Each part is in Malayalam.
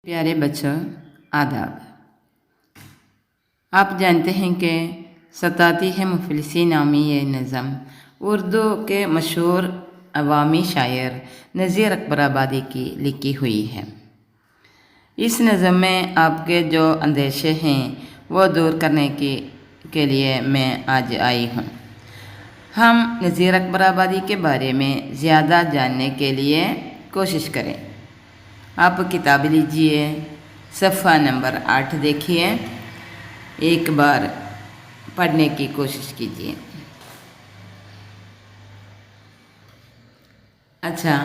प्यारे बच्चों, आदाब। आप जानते हैं कि सताती है मुफलिसी नामी ये नज़म उर्दू के मशहूर अवामी शायर नज़ीर अकबर आबादी की लिखी हुई है। इस नज़म में आपके जो अंदेशे हैं वो दूर करने के लिए मैं आज आई हूँ। हम नज़ीर अकबर आबादी के बारे में ज़्यादा जानने के लिए कोशिश करें। आप किताब लीजिए, सफ़ा नंबर 8 देखिए, एक बार पढ़ने की कोशिश कीजिए। अच्छा,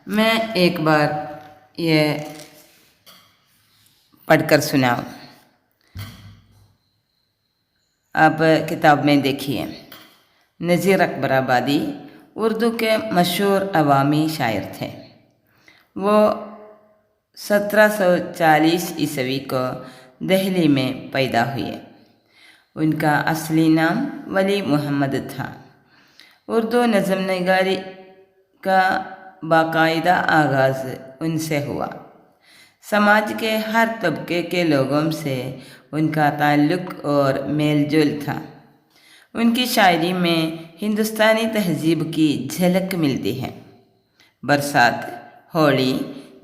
मैं एक बार ये पढ़कर सुनाऊं। आप किताब में देखिए। नज़ीर अकबर आबादी उर्दू के मशहूर अवामी शायर थे। वो 1740 ईस्वी को दिल्ली में पैदा हुए। उनका असली नाम वली मोहम्मद था। उर्दू नज़म नगारी का बाकायदा आगाज़ उनसे हुआ। समाज के हर तबके के लोगों से उनका ताल्लुक़ और मेलजोल था। उनकी शायरी में हिंदुस्तानी तहज़ीब की झलक मिलती है। बरसात, होली,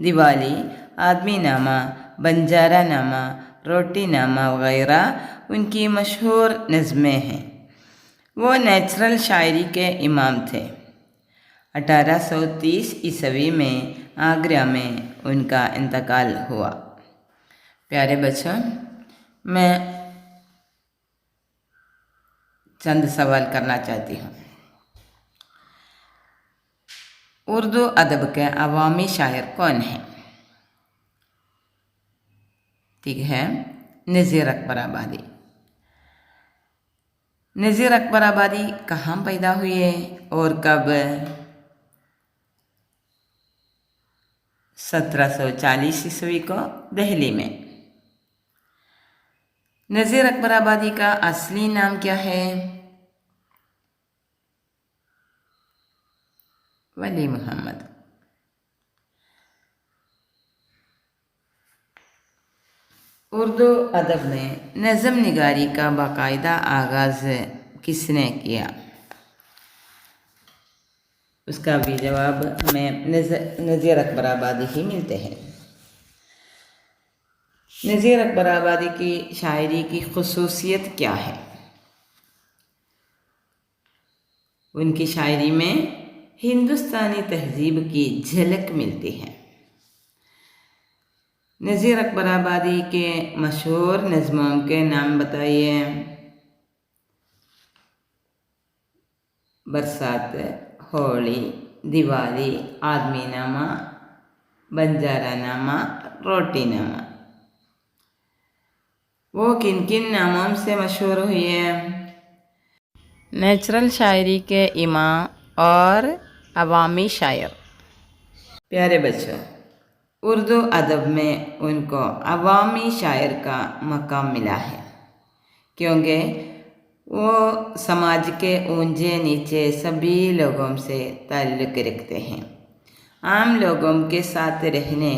दिवाली, आदमी नामा, बंजारा नामा, रोटी नामा वगैरह उनकी मशहूर नज़में हैं। वो नेचुरल शायरी के इमाम थे। 1830 ईस्वी में आगरा में उनका इंतकाल हुआ। प्यारे बच्चों, मैं चंद सवाल करना चाहती हूँ। उर्दू अदब के अवामी शायर कौन हैं? ठीक है, नज़ीर अकबर आबादी। नज़ीर अकबर आबादी कहाँ पैदा हुए और कब? 1740 ईस्वी को दिल्ली में। नज़ीर अकबर आबादी का असली नाम क्या है? वली मोहम्मद। उर्दू अदब में नज़म निगारी का बाकायदा आगाज़ किसने किया? उसका भी जवाब हमें नज़ीर अकबर आबादी ही मिलते हैं। नज़ीर अकबर आबादी की शायरी की खुसूसियत क्या है? उनकी शायरी में हिंदुस्तानी तहज़ीब की झलक मिलती है। नज़ीर अकबर आबादी के मशहूर नज़मों के नाम बताइए। बरसात, होली, दिवाली, आदमी नामा, बंजारा नामा, रोटी नामा। वो किन किन नामों से मशहूर हुई है? नेचुरल शायरी के इमाम और अवामी शायर। प्यारे बच्चों, उर्दू अदब में उनको अवामी शायर का मकाम मिला है क्योंकि वो समाज के ऊंचे नीचे सभी लोगों से ताल्लुक़ रखते हैं। आम लोगों के साथ रहने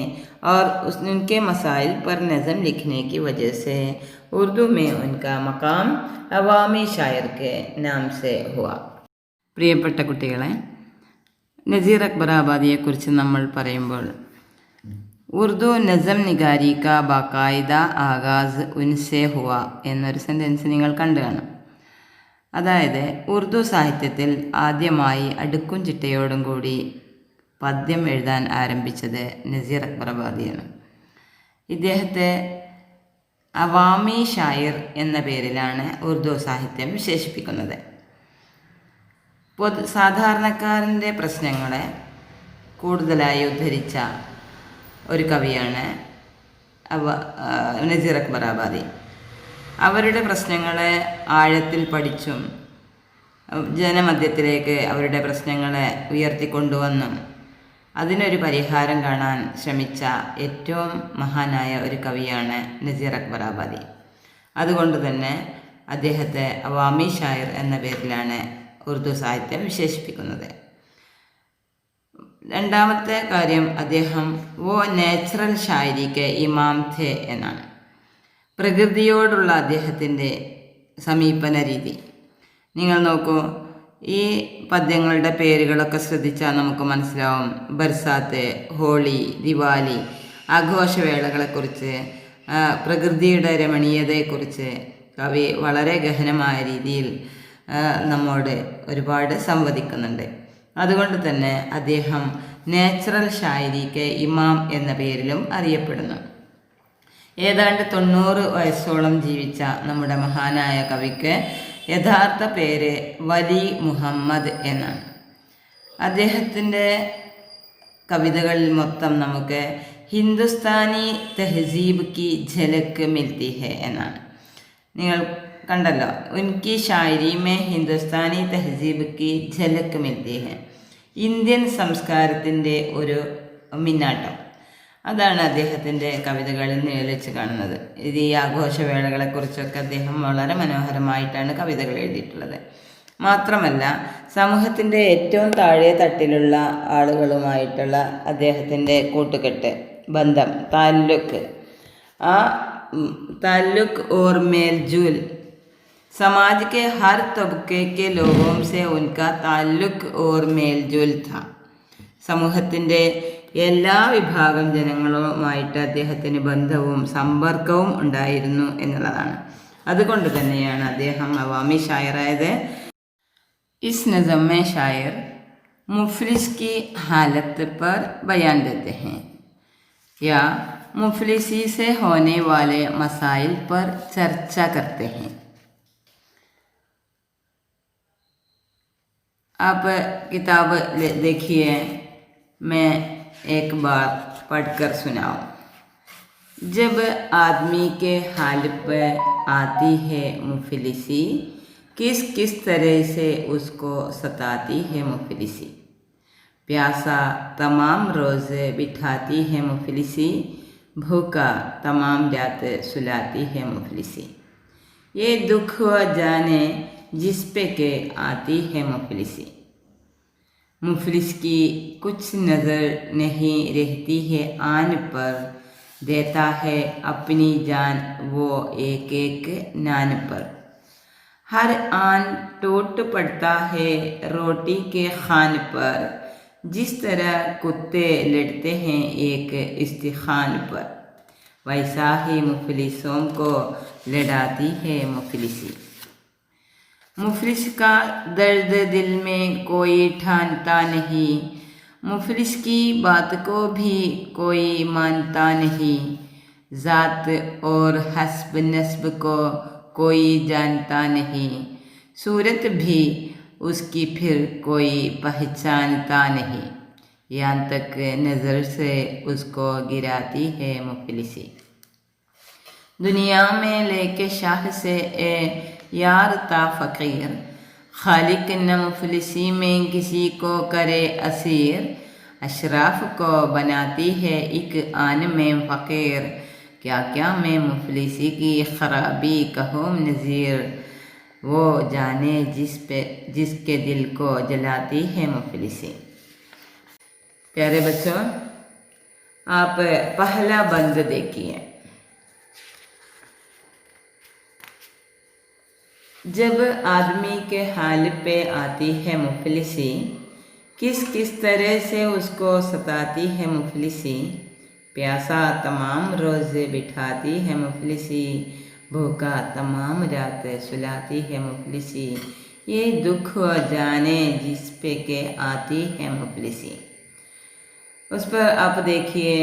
और उनके मसाइल पर नज़म लिखने की वजह से उर्दू में उनका मकाम अवामी शायर के नाम से हुआ। प्रियപ്പെട്ട കുട്ടികളെ, നസീർ അക്ബർ ആബാദിയെക്കുറിച്ച് നമ്മൾ പറയുമ്പോൾ ഉർദു നസം നിഗാരി കാ ബാക്കായിദ ആഗാസ് ഉൻസെ ഹുവ എന്നൊരു സെൻറ്റൻസ് നിങ്ങൾ കണ്ടു കാണും. അതായത് ഉർദു സാഹിത്യത്തിൽ ആദ്യമായി അടുക്കും ചിട്ടയോടും കൂടി പദ്യം എഴുതാൻ ആരംഭിച്ചത് നസീർ അക്ബർ ആബാദിയാണ്. ഇദ്ദേഹത്തെ അവാമി ഷായർ എന്ന പേരിലാണ് ഉർദു സാഹിത്യം വിശേഷിപ്പിക്കുന്നത്. സാധാരണക്കാരൻ്റെ പ്രശ്നങ്ങളെ കൂടുതലായി ഉദ്ധരിച്ച ഒരു കവിയാണ് നസീർ അക്ബർ ആബാദി. അവരുടെ പ്രശ്നങ്ങളെ ആഴത്തിൽ പഠിച്ചും ജനമധ്യത്തിലേക്ക് അവരുടെ പ്രശ്നങ്ങളെ ഉയർത്തിക്കൊണ്ടുവന്നും അതിനൊരു പരിഹാരം കാണാൻ ശ്രമിച്ച ഏറ്റവും മഹാനായ ഒരു കവിയാണ് നസീർ അക്ബർ ആബാദി. അതുകൊണ്ട് തന്നെ അദ്ദേഹത്തെ അവാമി ഷായർ എന്ന പേരിലാണ് ഉർദു സാഹിത്യം വിശേഷിപ്പിക്കുന്നത്. രണ്ടാമത്തെ കാര്യം, അദ്ദേഹം വോ നാച്ചുറൽ ഷായരിക്ക് ഇമാം ഥേ എന്നാണ്. പ്രകൃതിയോടുള്ള അദ്ദേഹത്തിൻ്റെ സമീപന രീതി നിങ്ങൾ നോക്കൂ. ഈ പദ്യങ്ങളുടെ പേരുകളൊക്കെ ശ്രദ്ധിച്ചാൽ നമുക്ക് മനസ്സിലാവും. ബർസാത്ത്, ഹോളി, ദിവാലി, ആഘോഷവേളകളെക്കുറിച്ച്, പ്രകൃതിയുടെ രമണീയതയെക്കുറിച്ച് കവി വളരെ ഗഹനമായ രീതിയിൽ നമ്മോട് ഒരുപാട് സംവദിക്കുന്നുണ്ട്. അതുകൊണ്ട് തന്നെ അദ്ദേഹം നാച്ചുറൽ ഷായരിക്ക് ഇമാം എന്ന പേരിലും അറിയപ്പെടുന്നു. ഏതാണ്ട് 90 വയസ്സോളം ജീവിച്ച നമ്മുടെ മഹാനായ കവിക്ക് യഥാർത്ഥ പേര് വലി മുഹമ്മദ് എന്നാണ്. അദ്ദേഹത്തിൻ്റെ കവിതകളിൽ മൊത്തം നമുക്ക് ഹിന്ദുസ്ഥാനി തെഹ്സീബ് കി ഝലക് മിൽത്തി ഹെ എന്നാണ്. നിങ്ങൾ കണ്ടല്ലോ, ഉൻകി ഷായരി മേ ഹിന്ദുസ്ഥാനി തെഹ്സീബ് കി ഝലക് മിൽത്തി ഹെ, ഇന്ത്യൻ സംസ്കാരത്തിൻ്റെ ഒരു മിന്നാട്ടം. അതാണ് അദ്ദേഹത്തിൻ്റെ കവിതകളിൽ നിഴലിച്ച് കാണുന്നത്. ഇത് ഈ ആഘോഷവേളകളെക്കുറിച്ചൊക്കെ അദ്ദേഹം വളരെ മനോഹരമായിട്ടാണ് കവിതകൾ എഴുതിയിട്ടുള്ളത്. മാത്രമല്ല, സമൂഹത്തിൻ്റെ ഏറ്റവും താഴെ തട്ടിലുള്ള ആളുകളുമായിട്ടുള്ള അദ്ദേഹത്തിൻ്റെ കൂട്ടുകെട്ട്, ബന്ധം, താല്ലുക്ക്, ആ ताल्लुक और मेलजूल, समाज के हर तबके के लोगों से उनका ताल्लुक और मेलजूल था. സമൂഹത്തിൻ്റെ എല്ലാ വിഭാഗം ജനങ്ങളുമായിട്ട് അദ്ദേഹത്തിന് ബന്ധവും സമ്പർക്കവും ഉണ്ടായിരുന്നു എന്നുള്ളതാണ്. അതുകൊണ്ട് തന്നെയാണ് അദ്ദേഹം അവാമി ഷായറായത്. इस नज़म में शायर मुफलिस की हालत पर बयान देते हैं या मुफलिसी से होने वाले मसाइल पर चर्चा करते हैं. आप किताब देखिए, मैं एक बार पढ़कर सुनाऊं. जब आदमी के हाल पर आती है मुफलिसी, किस किस तरह से उसको सताती है मुफलिसी. प्यासा तमाम रोज़ बिठाती है मुफलिसी, भूखा तमाम रात सुलाती है मुफलिसी. ये दुख व जाने जिस पे के आती है मुफलिसी. मुफलिस की कुछ नज़र नहीं रहती है आन पर, देता है अपनी जान वो एक एक नान पर. हर आन टूट पड़ता है रोटी के खान पर, जिस तरह कुत्ते लड़ते हैं एक इस्तिखान पर, वैसा ही मुफलिसों को लड़ाती है मुफलिसी. मुफलिस का दर्द दिल में कोई ठानता नहीं, मुफलिस की बात को भी कोई मानता नहीं, ज़ात और हस्ब नस्ब को कोई जानता नहीं, सूरत भी उसकी फिर कोई पहचानता नहीं, यहाँ तक नज़र से उसको गिराती है मुफलिसी. दुनिया में लेके शाह से ए यार ता फ़कीर, खालिक न मुफलिसी में किसी को करे असीर, अशराफ को बनाती है एक आन में फ़कीर, क्या क्या मैं मुफलिसी की ख़राबी कहूँ नज़ीर, वो जाने जिसके दिल को जलाती है मुफलिसी. प्यारे बच्चों, आप पहला बंद देखिए. जब आदमी के हाल पे आती है मुफलिसी, किस किस तरह से उसको सताती है मुफलिसी. प्यासा तमाम रोज़ बिठाती है मुफलिसी, भूखा तमाम रात सुलाती है मुफलिसी. ये दुख जाने जिस पे के आती है मुफलिसी. उस पर आप देखिए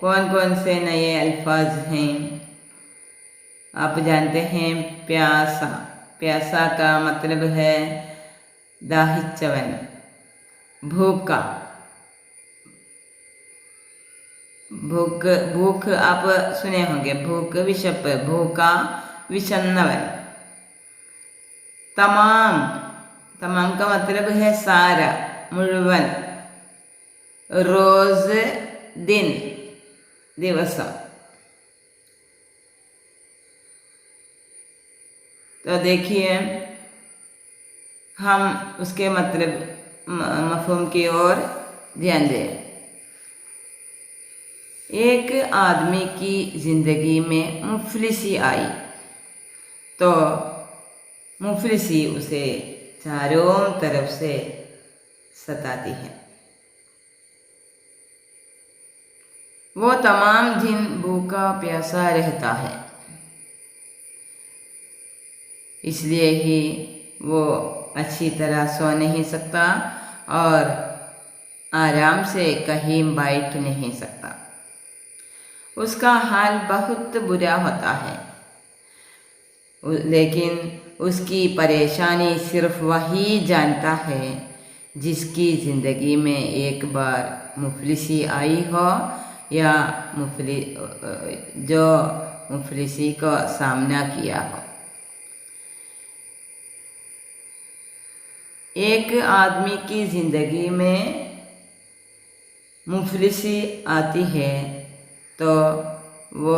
कौन कौन से नए अल्फाज हैं. आप जानते हैं प्यासा. प्यासा का मतलब है दाहिचवन. भूखा, भूख आप सुने होंगे, भूख विशप, भूखा विषन्नवन. तमाम, तमाम का मतलब है सारा, मुഴുവൻ. रोज़ दिन, दिवसम. तो देखिए हम उसके मतलब मफ़हूम की ओर ध्यान दें। एक आदमी की ज़िंदगी में मुफलिसी आई तो मुफलिसी उसे चारों तरफ से सताती है। वो तमाम दिन भूखा प्यासा रहता है, इसलिए ही वो अच्छी तरह सो नहीं सकता और आराम से कहीं बैठ नहीं सकता। उसका हाल बहुत बुरा होता है, लेकिन उसकी परेशानी सिर्फ वही जानता है जिसकी ज़िंदगी में एक बार मुफलिसी आई हो या जो मुफलिसी का सामना किया हो। एक आदमी की ज़िंदगी में मुफलिसी आती है तो वो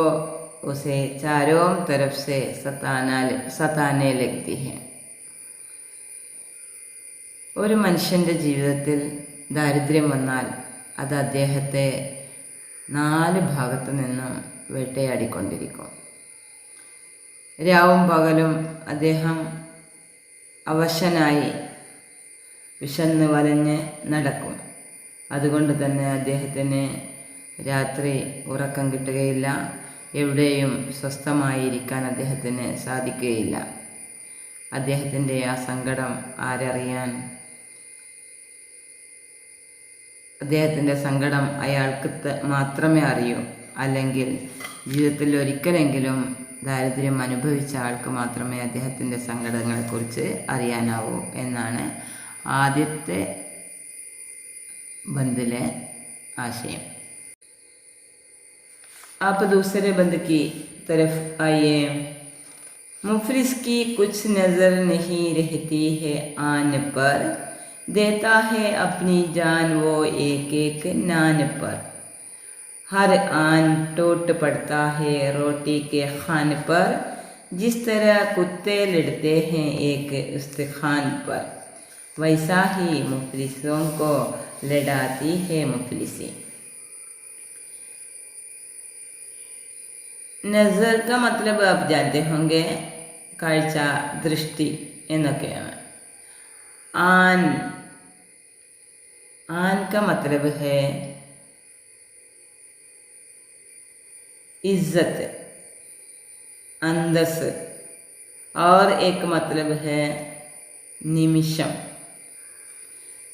उसे चारों तरफ से സതാനെ लगती है। ഒരു മനുഷ്യൻ്റെ ജീവിതത്തിൽ ദാരിദ്ര്യം വന്നാൽ അത് അദ്ദേഹത്തെ 4 ഭാഗത്തു നിന്നും വേട്ടയാടിക്കൊണ്ടിരിക്കും. രാവും പകലും അദ്ദേഹം അവശനായി വിശന്ന് വലഞ്ഞ് നടക്കും. അതുകൊണ്ട് തന്നെ അദ്ദേഹത്തിന് രാത്രി ഉറക്കം കിട്ടുകയില്ല, എവിടെയും സ്വസ്ഥമായിരിക്കാൻ അദ്ദേഹത്തിന് സാധിക്കുകയില്ല. അദ്ദേഹത്തിൻ്റെ ആ സങ്കടം ആരറിയാൻ? അദ്ദേഹത്തിൻ്റെ സങ്കടം അയാൾക്ക് മാത്രമേ അറിയൂ. അല്ലെങ്കിൽ ജീവിതത്തിൽ ഒരിക്കലെങ്കിലും ദാരിദ്ര്യം അനുഭവിച്ച ആൾക്ക് മാത്രമേ അദ്ദേഹത്തിൻ്റെ സങ്കടങ്ങളെക്കുറിച്ച് അറിയാനാവൂ എന്നാണ് ആദ്യത്തെ ബന്ദിലെ आशय। आप दूसरे बंद की तरफ आइए। मुफलिस की कुछ नज़र नहीं रहती है आन पर, देता है अपनी जान वो एक एक नान पर। हर आन टूट पड़ता है रोटी के खान पर, जिस तरह कुत्ते लड़ते हैं एक उस्तखान पर, वैसा ही मुफलिसों को लड़ाती है मुफलिसी। नज़र का मतलब आप जानते होंगे, काഴ്ച, दृष्टि എന്നൊക്കെയാണ്। आन आन का मतलब है इज्जत, अंदस, और एक मतलब है നിമിഷം।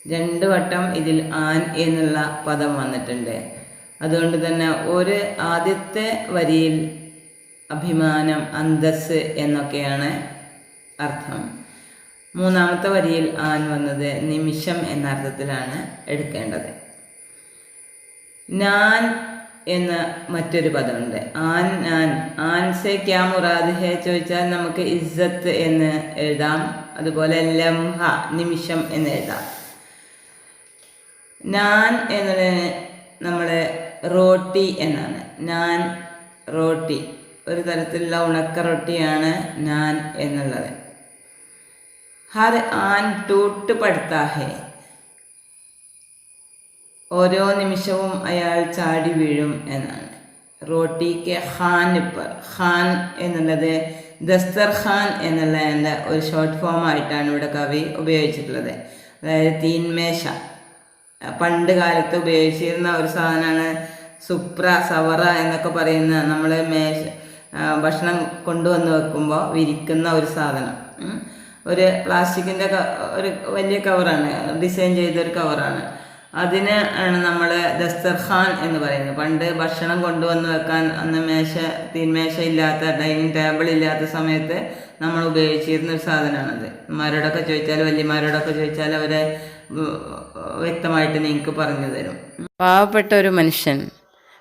2 വട്ടം ഇതിൽ ആൻ എന്നുള്ള പദം വന്നിട്ടുണ്ട്. അതുകൊണ്ട് തന്നെ ഒരു ആദ്യത്തെ വരിയിൽ അഭിമാനം, അന്തസ് എന്നൊക്കെയാണ് അർത്ഥം. 3ാമത്തെ വരിയിൽ ആൻ വന്നത് നിമിഷം എന്ന അർത്ഥത്തിലാണ് എടുക്കേണ്ടത്. നാൻ എന്ന മറ്റൊരു പദമുണ്ട്, ആൻ നാൻ. ആൻ സെ ക്യാ മുറാദ് ഹെ ചോദിച്ചാൽ നമുക്ക് ഇസ്സത്ത് എന്ന് എഴുതാം, അതുപോലെ ലംഹ നിമിഷം എന്ന് എഴുതാം. നാൻ എന്നത് നമ്മുടെ റോട്ടി എന്നാണ്. നാൻ റോട്ടി, ഒരു തരത്തിലുള്ള ഉണക്ക റൊട്ടിയാണ് നാൻ എന്നുള്ളത്. ഹർ ആൻ ടൂട്ട് പടുത്താ ഹെ, ഓരോ നിമിഷവും അയാൾ ചാടി വീഴും എന്നാണ്. റോട്ടിക്ക് ഖാൻ പർ, ഖാൻ എന്നുള്ളത് ദസ്തർഖാൻ എന്നുള്ള ഒരു ഷോർട്ട് ഫോം ആയിട്ടാണ് ഇവിടെ കവി ഉപയോഗിച്ചിട്ടുള്ളത്. അതായത് തീൻമേശ, പണ്ട് കാലത്ത് ഉപയോഗിച്ചിരുന്ന ഒരു സാധനമാണ്. സുപ്ര, സവറ എന്നൊക്കെ പറയുന്ന നമ്മൾ ഭക്ഷണം കൊണ്ടുവന്ന് വെക്കുമ്പോൾ വിരിക്കുന്ന ഒരു സാധനം. ഒരു പ്ലാസ്റ്റിക്കിൻ്റെ ഒരു വലിയ കവറാണ്, ഡിസൈൻ ചെയ്തൊരു കവറാണ്. അതിന് ആണ് നമ്മൾ ദസ്തർഖാൻ എന്ന് പറയുന്നത്. പണ്ട് ഭക്ഷണം കൊണ്ടുവന്ന് വെക്കാൻ അന്ന് തീൻമേശ ഇല്ലാത്ത, ഡൈനിങ് ടേബിൾ ഇല്ലാത്ത സമയത്ത് നമ്മൾ ഉപയോഗിച്ചിരുന്നൊരു സാധനമാണത്. മാരോടൊക്കെ ചോദിച്ചാൽ, വലിയമാരോടൊക്കെ ചോദിച്ചാൽ അവരെ വ്യക്തമായിട്ട് നിങ്ങൾക്ക് പറഞ്ഞു തരും. പാവപ്പെട്ട ഒരു മനുഷ്യൻ,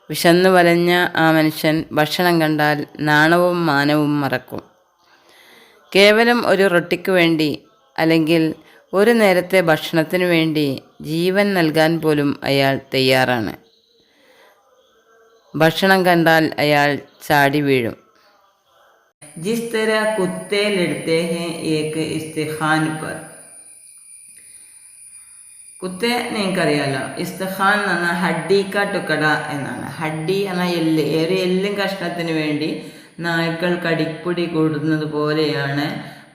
വിശന്നു വലഞ്ഞ ആ മനുഷ്യൻ ഭക്ഷണം കണ്ടാൽ നാണവും മാനവും മറക്കും. കേവലം ഒരു റൊട്ടിക്ക് വേണ്ടി അല്ലെങ്കിൽ ഒരു നേരത്തെ ഭക്ഷണത്തിനു വേണ്ടി ജീവൻ നൽകാൻ പോലും അയാൾ തയ്യാറാണ്. ഭക്ഷണം കണ്ടാൽ അയാൾ ചാടി വീഴും. ജിസ് തരഹ കുത്തേ ലഡ്തേ ഹൈ ഏക് ഇസ്തിഖാൻ പർ, കുത്തെ നിങ്ങൾക്കറിയാലോ, ഇസ്തഖാൻ എന്ന് പറഞ്ഞാൽ ഹഡ്ഡിക്ക ടുക്കട എന്നാണ്. ഹഡ്ഡി എന്നാൽ എല്ല്, ഒരു എല്ലും കഷ്ണത്തിന് വേണ്ടി നായ്ക്കൾ കടിപ്പിടി കൂടുന്നത് പോലെയാണ്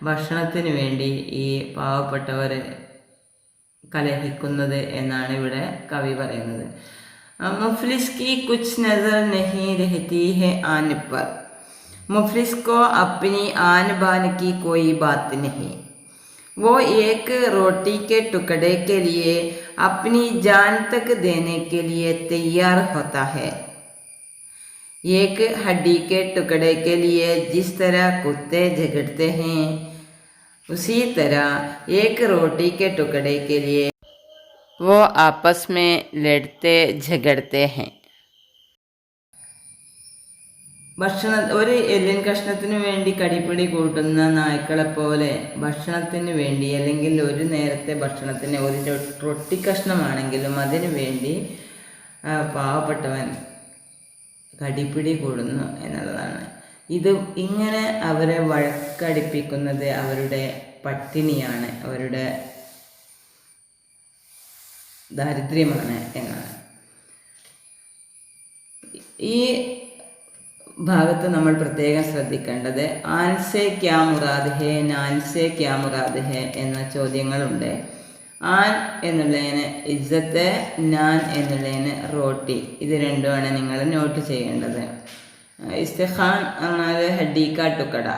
ഭക്ഷണത്തിന് വേണ്ടി ഈ പാവപ്പെട്ടവർ കലഹിക്കുന്നത് എന്നാണ് ഇവിടെ കവി പറയുന്നത്. മുഫ്ലിസ് की कुछ नज़र नहीं रहती है आन पर, मुफलिस को अपनी आन बान की कोई बात नहीं, वो एक रोटी के टुकड़े के लिए अपनी जान तक देने के लिए तैयार होता है. एक हड्डी के टुकड़े के लिए जिस तरह कुत्ते झगड़ते हैं, उसी तरह एक रोटी के टुकड़े के लिए वो आपस में लड़ते झगड़ते हैं. ഒരു എല്ലിൻ കഷ്ണത്തിന് വേണ്ടി കടിപ്പിടി കൂട്ടുന്ന നായ്ക്കളെ പോലെ ഭക്ഷണത്തിന് വേണ്ടി, അല്ലെങ്കിൽ ഒരു നേരത്തെ ഭക്ഷണത്തിന് ഒരു റൊട്ടി കഷ്ണമാണെങ്കിലും അതിനു വേണ്ടി പാവപ്പെട്ടവൻ കടിപ്പിടി കൂടുന്നു എന്നുള്ളതാണ്. ഇങ്ങനെ അവരെ വഴക്കടിപ്പിക്കുന്നത് അവരുടെ പട്ടിണിയാണ്, അവരുടെ ദാരിദ്ര്യമാണ് എന്നാണ്. ഈ ഭാഗത്ത് നമ്മൾ പ്രത്യേകം ശ്രദ്ധിക്കേണ്ടത് ആൻസെ ക്യാ മുറാദ് ഹേ, നാൻസെ ക്യാ മുറാദ് ഹേ എന്ന ചോദ്യങ്ങളുണ്ട്. ആൻ എന്നുള്ളതിന് ഇജ്ജത്ത്, നാൻ എന്നുള്ളതിന് റോട്ടി. ഇത് രണ്ടുമാണ് നിങ്ങൾ നോട്ട് ചെയ്യേണ്ടത്. ഇസ്തിഖാൻ എന്നാൽ ഹഡ്ഡി കാ ടുക്കട,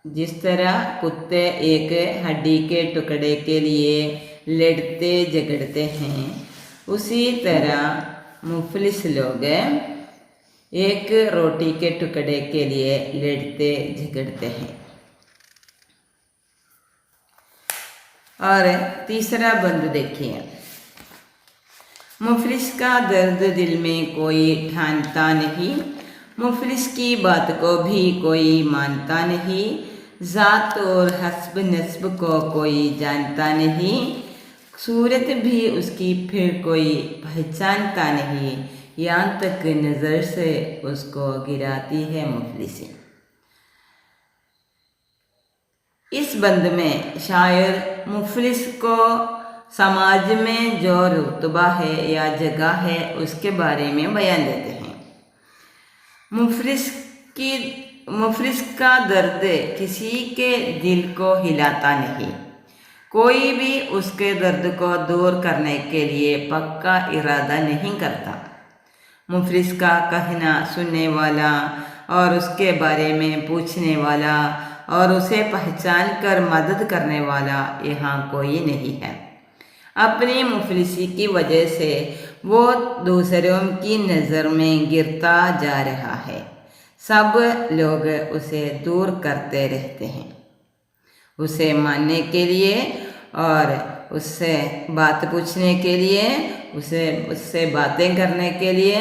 जिस तरह कुत्ते एक हड्डी के टुकड़े के लिए लड़ते झगड़ते हैं, उसी तरह मुफलिस लोग एक रोटी के टुकड़े के लिए लड़ते झगड़ते हैं. और तीसरा बंद देखिए, मुफलिस का दर्द दिल में कोई ठानता नहीं, मुफलिस की बात को भी कोई मानता नहीं, ज़ात और हस्ब नस्ब को कोई जानता नहीं, सूरत भी उसकी फिर कोई पहचानता नहीं, यहाँ तक नज़र से उसको गिराती है मुफलिसी. इस बंद में शायर मुफलिस को समाज में जो रुतबा है या जगह है उसके बारे में बयान देते हैं. मुफलिस का दर्द किसी के दिल को हिलाता नहीं, कोई भी उसके दर्द को दूर करने के लिए पक्का इरादा नहीं करता. मुफलिस का कहना सुनने वाला और उसके बारे में पूछने वाला और उसे पहचान कर मदद करने वाला यहाँ कोई नहीं है. अपनी मुफलिसी की वजह से वो दूसरों की नज़र में गिरता जा रहा है. सब लोग उसे दूर करते रहते हैं. उसे मानने के लिए और उससे बात पूछने के लिए, उससे बातें करने के लिए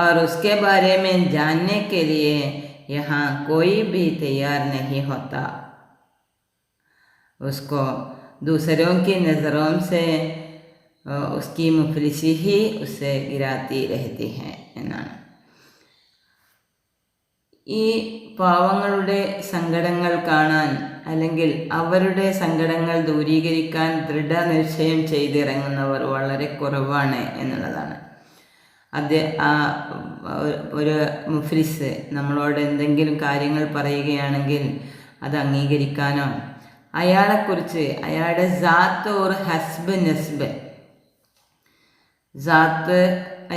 और उसके बारे में जानने के लिए यहाँ कोई भी तैयार नहीं होता. उसको दूसरों की नज़रों से उसकी मुफलिसी ही उसे गिराती रहती है എന്നാണ്. ഈ പാവങ്ങളുടെ സങ്കടങ്ങൾ കാണാൻ, അല്ലെങ്കിൽ അവരുടെ സങ്കടങ്ങൾ ദൂരീകരിക്കാൻ ദൃഢനിശ്ചയം ചെയ്തിറങ്ങുന്നവർ വളരെ കുറവാണ് എന്നുള്ളതാണ്. ഒരു മുഫ്ലിസ് നമ്മളോട് എന്തെങ്കിലും കാര്യങ്ങൾ പറയുകയാണെങ്കിൽ അത് അംഗീകരിക്കാനോ, അയാളെക്കുറിച്ച് അയാളുടെ ജാത്ത് ഓർ ഹസ്ബ് നസ്ബ്, ജാത്ത്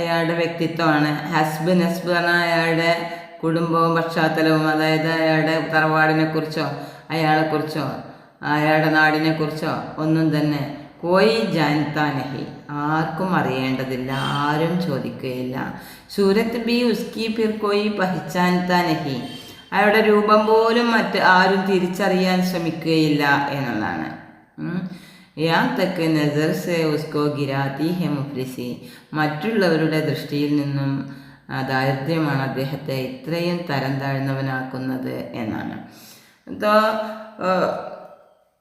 അയാളുടെ വ്യക്തിത്വമാണ്, ഹസ്ബ് നസ്ബ് പറഞ്ഞാൽ അയാളുടെ കുടുംബവും പശ്ചാത്തലവും, അതായത് അയാളുടെ തറവാടിനെക്കുറിച്ചോ അയാളെക്കുറിച്ചോ അയാളുടെ നാടിനെക്കുറിച്ചോ ഒന്നും തന്നെ കോയി ജാൻതാ നഹി, ആർക്കും അറിയേണ്ടതില്ല, ആരും ചോദിക്കുകയില്ല. സൂരത്ത് ബി ഉസ്കി ഫിർ കോയി പഹ്ചാൻതാ നഹി, അയാളുടെ രൂപം പോലും മറ്റ് ആരും തിരിച്ചറിയാൻ ശ്രമിക്കുകയില്ല എന്നുള്ളതാണ്. യാ തക്ക് നസർ സെ ഉസ്കോ ഗിരാത്തി ഹെ മുഫ്ലിസി, മറ്റുള്ളവരുടെ ദൃഷ്ടിയിൽ നിന്നും ദാരിദ്ര്യമാണ് അദ്ദേഹത്തെ ഇത്രയും തരം താഴ്ന്നവനാക്കുന്നത് എന്നാണ്.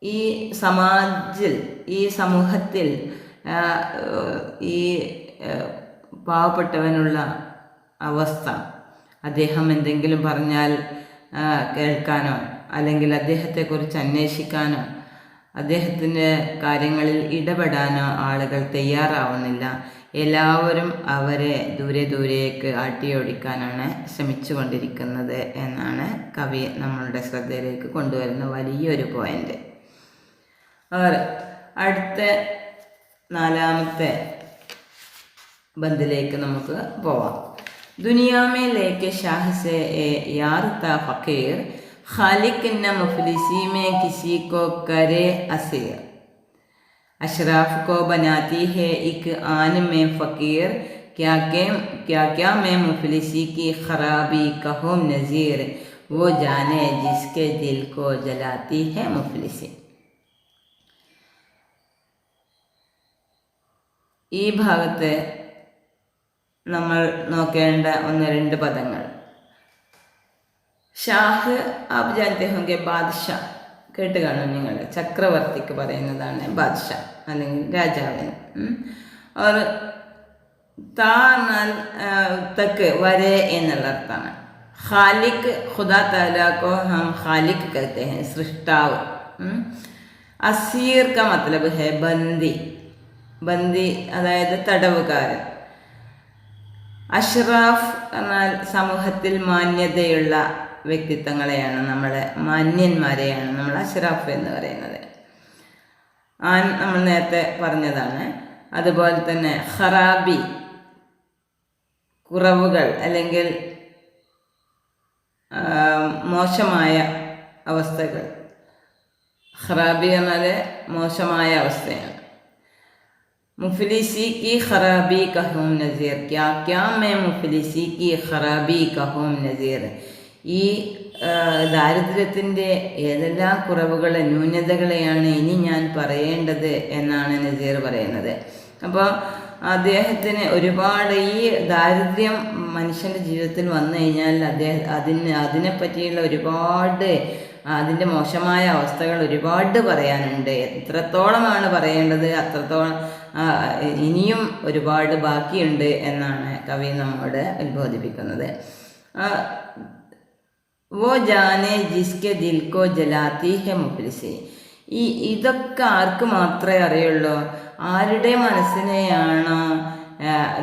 ഈ സമാജിൽ, ഈ സമൂഹത്തിൽ ഈ പാവപ്പെട്ടവനുള്ള അവസ്ഥ, അദ്ദേഹം എന്തെങ്കിലും പറഞ്ഞാൽ കേൾക്കാനോ അല്ലെങ്കിൽ അദ്ദേഹത്തെക്കുറിച്ച് അന്വേഷിക്കാനോ അദ്ദേഹത്തിൻ്റെ കാര്യങ്ങളിൽ ഇടപെടാനോ ആളുകൾ തയ്യാറാവുന്നില്ല. എല്ലാവരും അവരെ ദൂരെ ദൂരേക്ക് ആട്ടിയോടിക്കാനാണ് ശ്രമിച്ചു കൊണ്ടിരിക്കുന്നത് എന്നാണ് കവി നമ്മളുടെ ശ്രദ്ധയിലേക്ക് കൊണ്ടുവരുന്ന വലിയൊരു പോയിന്റ്. അടുത്ത 4ാമത്തെ ബന്ദിലേക്ക് നമുക്ക് പോവാം. दुनिया में लेके शाह से यार था फ़कीर, खालिक न मुफलिसी में किसी को करे असीर, अशराफ को बनाती है एक आन में फ़कीर, क्या क्या मैं मुफलिसी की खराबी कहूँ नज़ीर, वो जाने जिसके दिल को जलाती है मुफलिसी. ഈ ഭാഗത്ത് നമ്മൾ നോക്കേണ്ട 1-2 പദങ്ങൾ. ഷാഹ് ആപ് ജാനത്തെ ഹോങ്കെ, ബാദ്ഷാ കേട്ട് കാണും നിങ്ങൾ. ചക്രവർത്തിക്ക് പറയുന്നതാണ് ബാദ്ഷാ അല്ലെങ്കിൽ രാജാവിന്. और താ എന്നാൽ തക്ക് വരെ എന്നുള്ള അർത്ഥമാണ്. ഖാലിഖ് ഖുദാ തആല को हम ഖാലിഖ് कहते हैं, സൃഷ്ടാവ്. അസീർ का मतलब है ബന്ദി, ബന്ദി അതായത് തടവുകാരൻ. അഷ്റാഫ് എന്നാൽ സമൂഹത്തിൽ മാന്യതയുള്ള വ്യക്തിത്വങ്ങളെയാണ്, നമ്മളെ മാന്യന്മാരെയാണ് നമ്മൾ അഷ്റാഫ് എന്ന് പറയുന്നത്. ആൻ നമ്മൾ നേരത്തെ പറഞ്ഞതാണ്. അതുപോലെ തന്നെ ഖറാബി കുറവുകൾ അല്ലെങ്കിൽ മോശമായ അവസ്ഥകൾ. ഖറാബി എന്നാൽ മോശമായ അവസ്ഥയാണ്. മുഫ്ലിസി की खराबी कहूँ नज़ीर, क्या क्या मैं मुफलिसी की खराबी कहूँ नज़ीर. ഈ ദാരിദ്ര്യത്തിൻ്റെ ഏതെല്ലാം കുറവുകളെ ന്യൂനതകളെയാണ് ഇനി ഞാൻ പറയേണ്ടത് എന്നാണ് നസീർ പറയുന്നത്. അപ്പോൾ അദ്ദേഹത്തിന് ഒരുപാട് ഈ ദാരിദ്ര്യം മനുഷ്യൻ്റെ ജീവിതത്തിൽ വന്നു കഴിഞ്ഞാൽ അതിനെപ്പറ്റിയുള്ള ഒരുപാട് അതിൻ്റെ മോശമായ അവസ്ഥകൾ ഒരുപാട് പറയാനുണ്ട്. എത്രത്തോളമാണ് പറയേണ്ടത് അത്രത്തോളം ഇനിയും ഒരുപാട് ബാക്കിയുണ്ട് എന്നാണ് കവി നമ്മോട് ഉത്ബോധിപ്പിക്കുന്നത്. വോ ജാനെ ജിസ്കെ ദിൽ കോ ജലാത്തി ഹെ മുഫ്ലിസി. ഇതൊക്കെ ആർക്ക് മാത്രമേ അറിയുള്ളൂ? ആരുടെ മനസ്സിനെയാണോ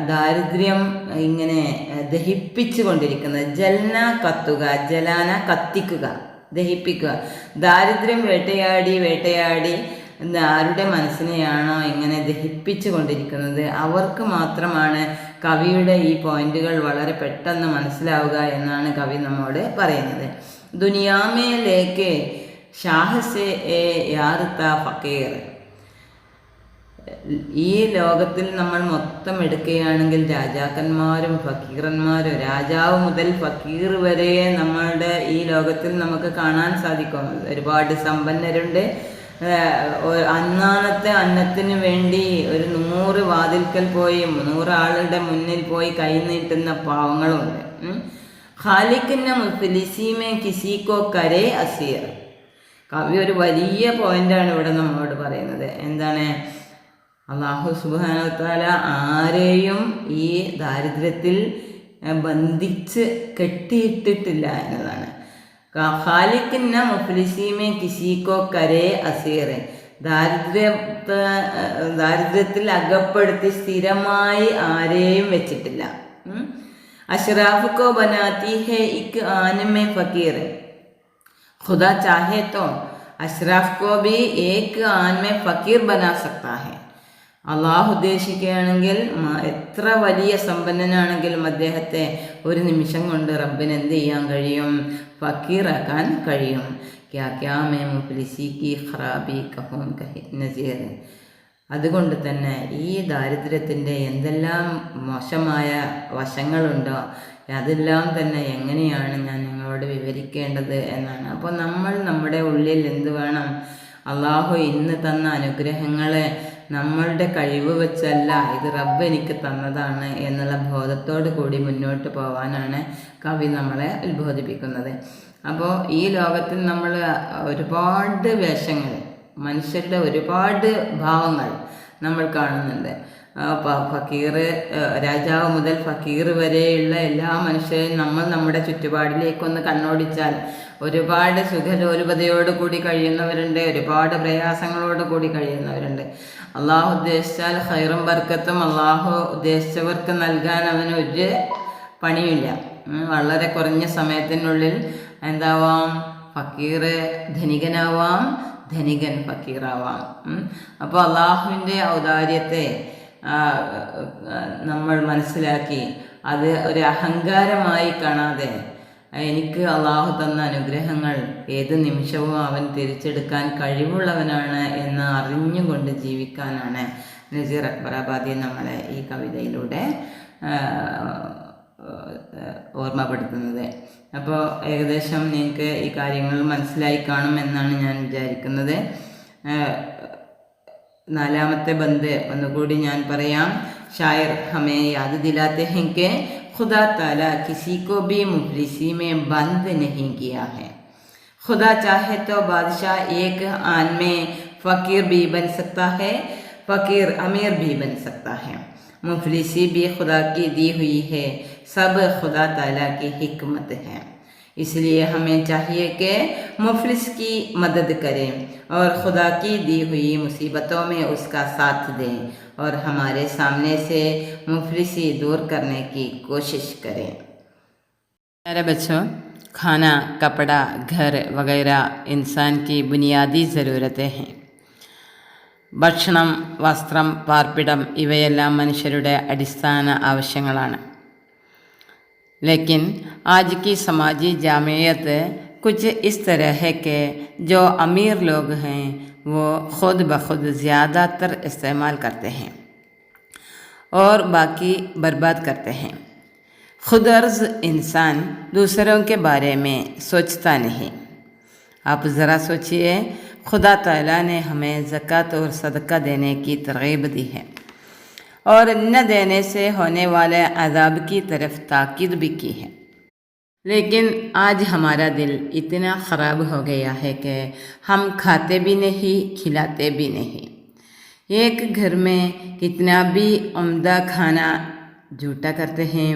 ദാരിദ്ര്യം ഇങ്ങനെ ദഹിപ്പിച്ചു കൊണ്ടിരിക്കുന്നത്. ജൽന കത്തുക, ജലാന കത്തിക്കുക, ദഹിപ്പിക്കുക. ദാരിദ്ര്യം വേട്ടയാടി വേട്ടയാടി ആരുടെ മനസ്സിനെയാണോ ഇങ്ങനെ ദഹിപ്പിച്ചു കൊണ്ടിരിക്കുന്നത് അവർക്ക് മാത്രമാണ് കവിയുടെ ഈ പോയിന്റുകൾ വളരെ പെട്ടെന്ന് മനസ്സിലാവുക എന്നാണ് കവി നമ്മോട് പറയുന്നത്. ദുനിയാമേലേക്ക് ഷാഹ് സേ യാർ താ ഫക്കീർ. ഈ ലോകത്തിൽ നമ്മൾ മൊത്തം എടുക്കുകയാണെങ്കിൽ രാജാക്കന്മാരും ഫക്കീറന്മാരും, രാജാവ് മുതൽ ഫക്കീർ വരെ നമ്മളുടെ ഈ ലോകത്തിൽ നമുക്ക് കാണാൻ സാധിക്കും. ഒരുപാട് സമ്പന്നരുണ്ട്. അന്നാണത്തെ അന്നത്തിന് വേണ്ടി ഒരു 100 വാതിൽക്കൽ പോയി 100 ആളുടെ മുന്നിൽ പോയി കൈ നീട്ടുന്ന പാവങ്ങളുണ്ട്. ഖാലിഖിന്റെ മുഫ്ലിസീമേ കിസിക്കോ കരേ അസീർ. കവി ഒരു വലിയ പോയിന്റാണ് ഇവിടെ നമ്മളോട് പറയുന്നത്. എന്താണ്? അല്ലാഹു സുബ്ഹാനഹു വ തആല ആരെയും ഈ ദാരിദ്ര്യത്തിൽ ബന്ധിച്ച് കെട്ടിയിട്ടിട്ടില്ല എന്നതാണ്. ഖാലിഖിന്ന മുഫ്ലിസീമേ കിസിക്കോ കരേ അസീർ. ദാരിദ്ര്യത്തിൽ അകപ്പെടുത്തി സ്ഥിരമായി ആരെയും വെച്ചിട്ടില്ല. അഷ്റാഫ് കോ ബനാത്തി ഹെ ഇക് ആൻ മേ ഫക്കീർ, ഖുദാ ചാഹേ തോ അഷ്റാഫ് കോ ഭി ഏക് ആൻ മേ ഫക്കീർ ബനാ സക്താ ഹെ. അള്ളാഹു ഉദ്ദേശിക്കുകയാണെങ്കിൽ എത്ര വലിയ സമ്പന്നനാണെങ്കിലും അദ്ദേഹത്തെ ഒരു നിമിഷം കൊണ്ട് റബ്ബിന് എന്ത് ചെയ്യാൻ കഴിയും? ഫക്കീറാക്കാൻ കഴിയും. ക്യാ ക്യാ മേ മുഫ്ലിസി കി ഖറാബി കഹൂം നസീർ. അതുകൊണ്ട് തന്നെ ഈ ദാരിദ്ര്യത്തിൻ്റെ എന്തെല്ലാം മോശമായ വശങ്ങളുണ്ടോ അതെല്ലാം തന്നെ എങ്ങനെയാണ് ഞാൻ നിങ്ങളോട് വിവരിക്കേണ്ടത് എന്നാണ്. അപ്പോൾ നമ്മൾ നമ്മുടെ ഉള്ളിൽ എന്ത് വേണം? അള്ളാഹു ഇന്ന് തന്ന അനുഗ്രഹങ്ങളെ നമ്മളുടെ കഴിവ് വെച്ചല്ല, ഇത് റബ്ബ് എനിക്ക് തന്നതാണ് എന്നുള്ള ബോധത്തോടു കൂടി മുന്നോട്ട് പോകാനാണ് കവി നമ്മളെ ഉത്ബോധിപ്പിക്കുന്നത്. അപ്പോൾ ഈ ലോകത്തിൽ നമ്മൾ ഒരുപാട് വേഷങ്ങൾ, മനുഷ്യരുടെ ഒരുപാട് ഭാവങ്ങൾ നമ്മൾ കാണുന്നുണ്ട്. ഫക്കീർ, രാജാവ് മുതൽ ഫക്കീർ വരെയുള്ള എല്ലാ മനുഷ്യരും നമ്മുടെ ചുറ്റുപാടിലേക്കൊന്ന് കണ്ണോടിച്ചാൽ ഒരുപാട് സുഖലോലുപതയോട് കൂടി കഴിയുന്നവരുണ്ട്, ഒരുപാട് പ്രയാസങ്ങളോട് കൂടി കഴിയുന്നവരുണ്ട്. അള്ളാഹു ഉദ്ദേശിച്ചാൽ ഖൈറും ബർക്കത്തും അള്ളാഹു ഉദ്ദേശിച്ചവർക്ക് നൽകാൻ അവന് ഒരു പണിയില്ല. വളരെ കുറഞ്ഞ സമയത്തിനുള്ളിൽ എന്താവാം, ഫക്കീർ ധനികനാവാം, ധനികൻ ഫക്കീറാവാം. അപ്പോൾ അള്ളാഹുവിൻ്റെ ഔദാര്യത്തെ നമ്മൾ മനസ്സിലാക്കി അത് ഒരു അഹങ്കാരമായി കാണാതെ എനിക്ക് അള്ളാഹു തന്ന അനുഗ്രഹങ്ങൾ ഏത് നിമിഷവും അവൻ തിരിച്ചെടുക്കാൻ കഴിവുള്ളവനാണ് എന്ന് അറിഞ്ഞുകൊണ്ട് ജീവിക്കാനാണ് നസീർ അക്ബറാബാദി നമ്മളെ ഈ കവിതയിലൂടെ ഓർമ്മപ്പെടുത്തുന്നത്. അപ്പോൾ ഏകദേശം നിങ്ങൾക്ക് ഈ കാര്യങ്ങൾ മനസ്സിലായി കാണുമെന്നാണ് ഞാൻ വിചാരിക്കുന്നത്. നാലാമത്തെ ബന്ദ് ഒന്നുകൂടി ഞാൻ പറയാം. ഷായർ ഹമേ യാദ് ദിലാത്തെ हैं कि खुदा ताला किसी को भी मुफलिसी में बंद नहीं किया है. खुदा चाहे तो बादशाह एक आन में फ़कीर भी बन सकता है, फ़कीर अमीर भी बन सकता है. मुफलिसी भी खुदा की दी हुई है, सब खुदा ताला की हिकमत है. इसलिए हमें चाहिए कि मुफलिस की मदद करें और खुदा की दी हुई मुसीबतों में उसका साथ दें और हमारे सामने से मुफलिसी दूर करने की कोशिश करें. प्यारे बच्चों, खाना, कपड़ा, घर वगैरह इंसान की बुनियादी ज़रूरतें हैं. ഭക്ഷണം, വസ്ത്രം, പാർപ്പിടം ഇവയെല്ലാം മനുഷ്യരുടെ അടിസ്ഥാന ആവശ്യങ്ങളാണ്. लेकिन आज की समाजी जामियत कुछ इस तरह है कि जो अमीर लोग हैं वो ख़ुद ब खुद ज़्यादातर इस्तेमाल करते हैं और बाकी बर्बाद करते हैं. खुदर्ज़ इंसान दूसरों के बारे में सोचता नहीं. आप ज़रा सोचिए, खुदा ताला ने हमें ज़कात और सदका देने की तरग़ीब दी है और न देने से होने वाले अज़ाब की तरफ ताकीद भी की है. लेकिन आज हमारा दिल इतना ख़राब हो गया है कि हम खाते भी नहीं, खिलाते भी नहीं. एक घर में कितना भी उम्दा खाना जूठा करते हैं,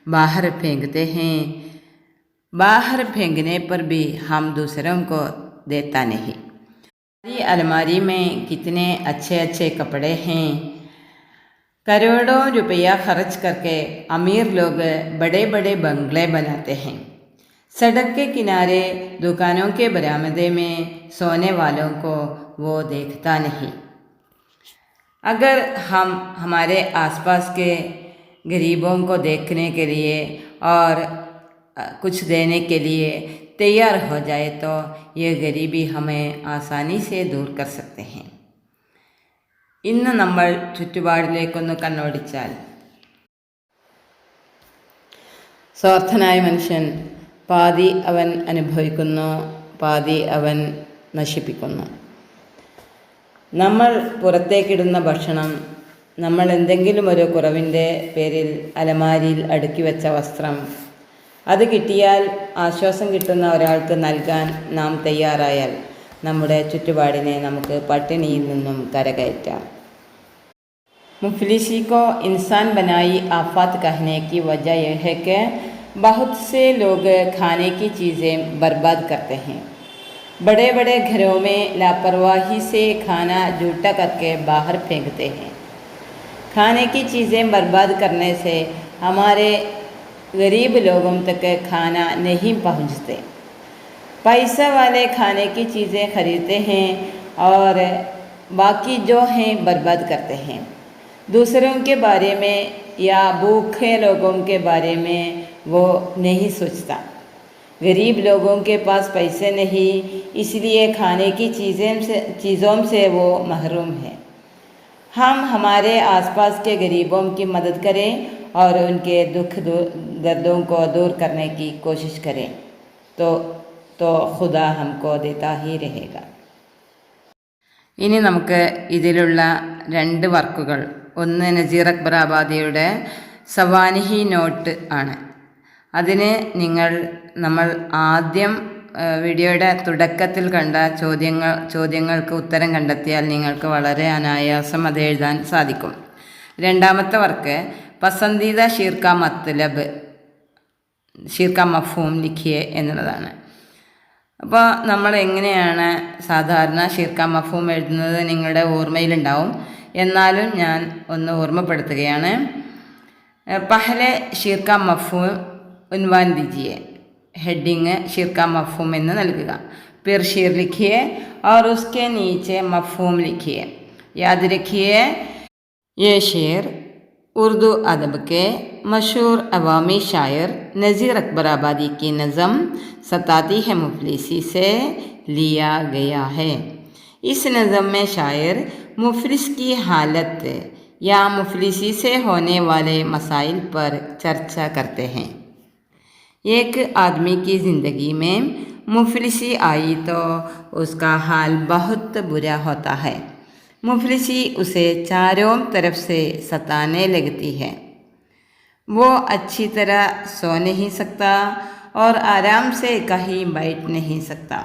बाहर फेंकते हैं. बाहर फेंकने पर भी हम दूसरों को देता नहीं. हमारी अलमारी में कितने अच्छे अच्छे कपड़े हैं. करोड़ों रुपया खर्च करके अमीर लोग बड़े बड़े बंगले बनाते हैं. सड़क के किनारे दुकानों के बरामदे में सोने वालों को वो देखता नहीं. अगर हम हमारे आसपास के गरीबों को देखने के लिए और कुछ देने के लिए तैयार हो जाए तो ये गरीबी हमें आसानी से दूर कर सकते हैं. ഇന്ന് നമ്മൾ ചുറ്റുപാടിലേക്കൊന്ന് കണ്ണോടിച്ചാൽ സ്വാർത്ഥനായ മനുഷ്യൻ പാതി അവൻ അനുഭവിക്കുന്നു, പാതി അവൻ നശിപ്പിക്കുന്നു. നമ്മൾ പുറത്തേക്കിടുന്ന ഭക്ഷണം, നമ്മൾ എന്തെങ്കിലും ഒരു കുറവിൻ്റെ പേരിൽ അലമാരിയിൽ അടുക്കി വെച്ച വസ്ത്രം, അത് കിട്ടിയാൽ ആശ്വാസം കിട്ടുന്ന ഒരാൾക്ക് നൽകാൻ നാം തയ്യാറായാൽ നമ്മുടെ ചുറ്റുപാടിനെ നമുക്ക് പട്ടിണിയിൽ നിന്നും കരകയറ്റാം. मुफलिसी को इंसान बनाई आफत कहने की वजह यह है कि बहुत से लोग खाने की चीज़ें बर्बाद करते हैं. बड़े बड़े घरों में लापरवाही से खाना जूठा करके बाहर फेंकते हैं. खाने की चीज़ें बर्बाद करने से हमारे गरीब लोगों तक खाना नहीं पहुंचते. पैसा वाले खाने की चीज़ें खरीदते हैं और बाकी जो हैं बर्बाद करते हैं. दूसरों के बारे में या भूखे लोगों के बारे में वो नहीं सोचता. गरीब लोगों के पास पैसे नहीं, इसलिए खाने की चीज़ों से वो महरूम है. हम हमारे आसपास के गरीबों की मदद करें और उनके दुख दर्दों को दूर करने की कोशिश करें तो खुदा हमको देता ही रहेगा. ഇനി നമുക്ക് ഇതിലുള്ള രണ്ട് വർക്കുകൾ, ഒന്ന് നസീർ അക്ബറാബാദിയുടെ സവാനിഹി നോട്ട് ആണ്. അതിന് നമ്മൾ ആദ്യം വീഡിയോയുടെ തുടക്കത്തിൽ കണ്ട ചോദ്യങ്ങൾക്ക് ഉത്തരം കണ്ടെത്തിയാൽ നിങ്ങൾക്ക് വളരെ അനായാസം അത് എഴുതാൻ സാധിക്കും. രണ്ടാമത്തെ വർക്ക് പസന്ദീദ ഷീർക്ക മത്ലബ് ഷീർക്ക മഫ്ഹൂം ലിഖിയെ എന്നുള്ളതാണ്. അപ്പോൾ നമ്മൾ എങ്ങനെയാണ് സാധാരണ ഷീർക്ക മഫ്ഹൂം എഴുതുന്നത് നിങ്ങളുടെ ഓർമ്മയിലുണ്ടാവും. എന്നാലും ഞാൻ ഒന്ന് ഓർമ്മപ്പെടുത്തുകയാണ്. പഹലെ ഷീർക്ക മഫ്ഹൂം ഉൻവാൻ ദീജിയെ, ഹെഡിങ് ഷീർക്ക മഫ്ഹൂം എന്ന് നൽകുക. फिर शेर लिखिए और उसके नीचे मफ़हूम लिखिए. याद रखिए ये शेर उर्दू अदब के मशहूर अवामी शायर नज़ीर अकबर आबादी की नज़म सताती है मुफलिसी से लिया गया है. इस नज़म में शायर मुफलिस की हालत या मुफलिसी से होने वाले मसाइल पर चर्चा करते हैं. एक आदमी की ज़िंदगी में मुफलिसी आई तो उसका हाल बहुत बुरा होता है. मुफलिसी उसे चारों तरफ से सताने लगती है. वो अच्छी तरह सो नहीं सकता और आराम से कहीं बैठ नहीं सकता.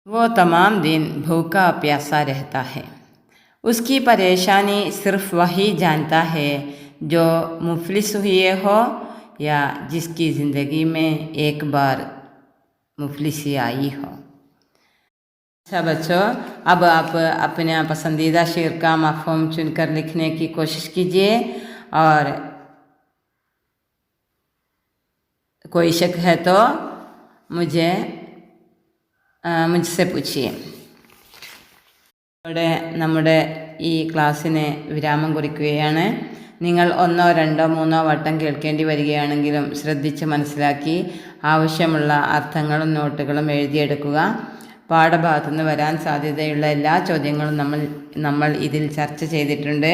वो तमाम दिन भूखा प्यासा रहता है. उसकी परेशानी सिर्फ वही जानता है जो मुफलिस हुए हो या जिसकी ज़िंदगी में एक बार मुफलिसी आई हो. अच्छा बच्चों, अब आप अपना पसंदीदा शेर का मफ़हूम चुनकर लिखने की कोशिश कीजिए और कोई शक है तो मुझसे पूछिए. ഇവിടെ നമ്മുടെ ഈ ക്ലാസ്സിന് വിരാമം കുറിക്കുകയാണ്. നിങ്ങൾ 1, 2, 3 വട്ടം കേൾക്കേണ്ടി വരികയാണെങ്കിലും ശ്രദ്ധിച്ച് മനസ്സിലാക്കി ആവശ്യമുള്ള അർത്ഥങ്ങളും നോട്ടുകളും എഴുതിയെടുക്കുക. പാഠഭാഗത്തു നിന്ന് വരാൻ സാധ്യതയുള്ള എല്ലാ ചോദ്യങ്ങളും നമ്മൾ ഇതിൽ ചർച്ച ചെയ്തിട്ടുണ്ട്.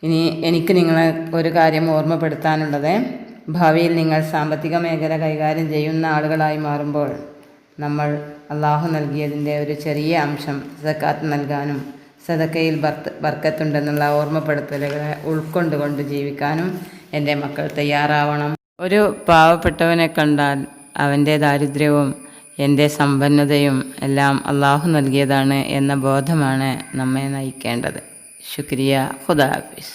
ഇനി എനിക്ക് നിങ്ങളെ ഒരു കാര്യം ഓർമ്മപ്പെടുത്താനുള്ളത്, ഭാവിയിൽ നിങ്ങൾ സാമ്പത്തിക മേഖല കൈകാര്യം ചെയ്യുന്ന ആളുകളായി മാറുമ്പോൾ നമ്മൾ അള്ളാഹു നൽകിയതിൻ്റെ ഒരു ചെറിയ അംശം സക്കാത്ത് നൽകാനും സദക്കയിൽ ബർക്കത്തുണ്ടെന്നുള്ള ഓർമ്മപ്പെടുത്തലുകളെ ഉൾക്കൊണ്ടുകൊണ്ട് ജീവിക്കാനും എൻ്റെ മക്കൾ തയ്യാറാവണം. ഒരു പാവപ്പെട്ടവനെ കണ്ടാൽ അവൻ്റെ ദാരിദ്ര്യവും എൻ്റെ സമ്പന്നതയും എല്ലാം അള്ളാഹു നൽകിയതാണ് എന്ന ബോധമാണ് നമ്മെ നയിക്കേണ്ടത്. ശുക്രിയ. ഖുദാ ഹാഫിസ്.